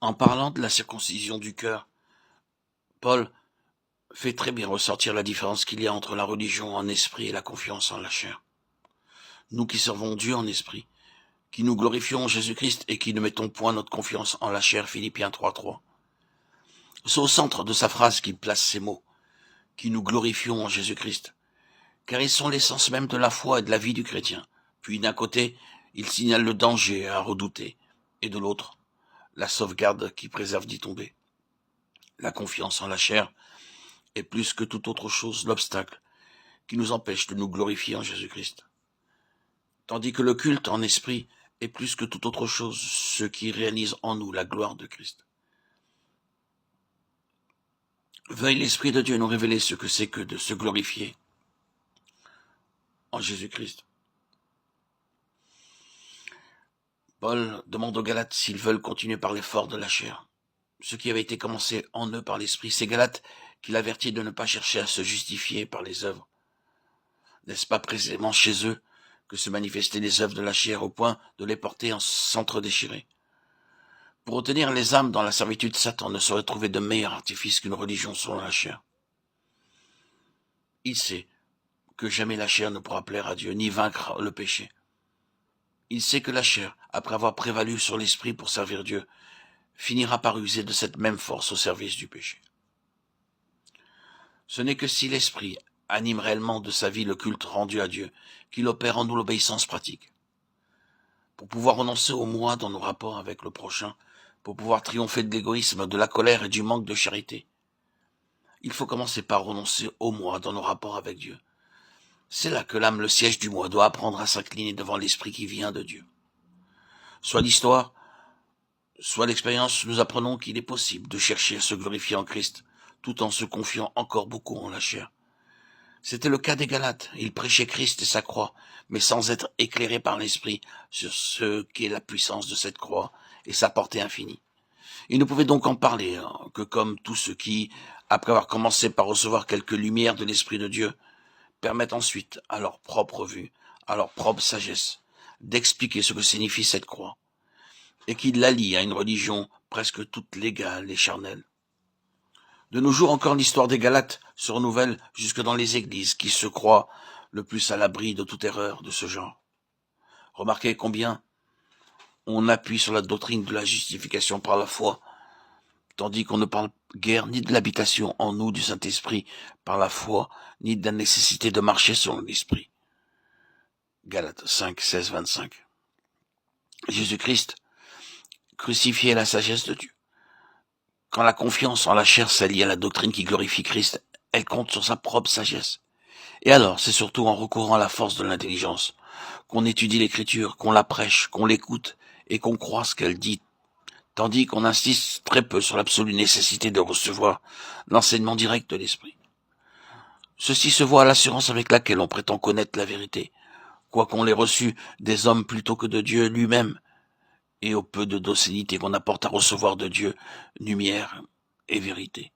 En parlant de la circoncision du cœur, Paul fait très bien ressortir la différence qu'il y a entre la religion en esprit et la confiance en la chair. Nous qui servons Dieu en esprit, qui nous glorifions Jésus-Christ et qui ne mettons point notre confiance en la chair, Philippiens 3.3. C'est au centre de sa phrase qu'il place ces mots, qui nous glorifions en Jésus-Christ, car ils sont l'essence même de la foi et de la vie du chrétien. Puis d'un côté, il signale le danger à redouter, et de l'autre, la sauvegarde qui préserve d'y tomber. La confiance en la chair est plus que toute autre chose l'obstacle qui nous empêche de nous glorifier en Jésus-Christ. Tandis que le culte en esprit est plus que toute autre chose ce qui réalise en nous la gloire de Christ. Veuille l'Esprit de Dieu nous révéler ce que c'est que de se glorifier en Jésus-Christ. Paul demande aux Galates s'ils veulent continuer par l'effort de la chair. Ce qui avait été commencé en eux par l'Esprit, ces Galates qu'il avertit de ne pas chercher à se justifier par les œuvres. N'est-ce pas précisément chez eux que se manifestaient les œuvres de la chair au point de les porter en s'entre-déchirer? Pour retenir les âmes dans la servitude, Satan ne saurait trouver de meilleur artifice qu'une religion selon la chair. Il sait que jamais la chair ne pourra plaire à Dieu, ni vaincre le péché. Il sait que la chair, après avoir prévalu sur l'esprit pour servir Dieu, finira par user de cette même force au service du péché. Ce n'est que si l'esprit anime réellement de sa vie le culte rendu à Dieu, qu'il opère en nous l'obéissance pratique. Pour pouvoir renoncer au moi dans nos rapports avec le prochain, pour pouvoir triompher de l'égoïsme, de la colère et du manque de charité, il faut commencer par renoncer au moi dans nos rapports avec Dieu. C'est là que l'âme, le siège du moi, doit apprendre à s'incliner devant l'esprit qui vient de Dieu. Soit l'histoire, soit l'expérience, nous apprenons qu'il est possible de chercher à se glorifier en Christ, tout en se confiant encore beaucoup en la chair. C'était le cas des Galates. Ils prêchaient Christ et sa croix, mais sans être éclairés par l'esprit sur ce qu'est la puissance de cette croix et sa portée infinie. Ils ne pouvaient donc en parler que comme tous ceux qui, après avoir commencé par recevoir quelques lumières de l'Esprit de Dieu, permettent ensuite, à leur propre vue, à leur propre sagesse, d'expliquer ce que signifie cette croix, et qui la lient à une religion presque toute légale et charnelle. De nos jours encore, l'histoire des Galates se renouvelle jusque dans les églises qui se croient le plus à l'abri de toute erreur de ce genre. Remarquez combien on appuie sur la doctrine de la justification par la foi, tandis qu'on ne parle guère ni de l'habitation en nous du Saint-Esprit par la foi, ni de la nécessité de marcher selon l'Esprit. Galates 5, 16, 25. Jésus-Christ, crucifié est la sagesse de Dieu. Quand la confiance en la chair s'allie à la doctrine qui glorifie Christ, elle compte sur sa propre sagesse. Et alors, c'est surtout en recourant à la force de l'intelligence qu'on étudie l'Écriture, qu'on la prêche, qu'on l'écoute et qu'on croit ce qu'elle dit, tandis qu'on insiste très peu sur l'absolue nécessité de recevoir l'enseignement direct de l'Esprit. Ceci se voit à l'assurance avec laquelle on prétend connaître la vérité, quoiqu'on l'ait reçue des hommes plutôt que de Dieu lui-même, et au peu de docilité qu'on apporte à recevoir de Dieu lumière et vérité.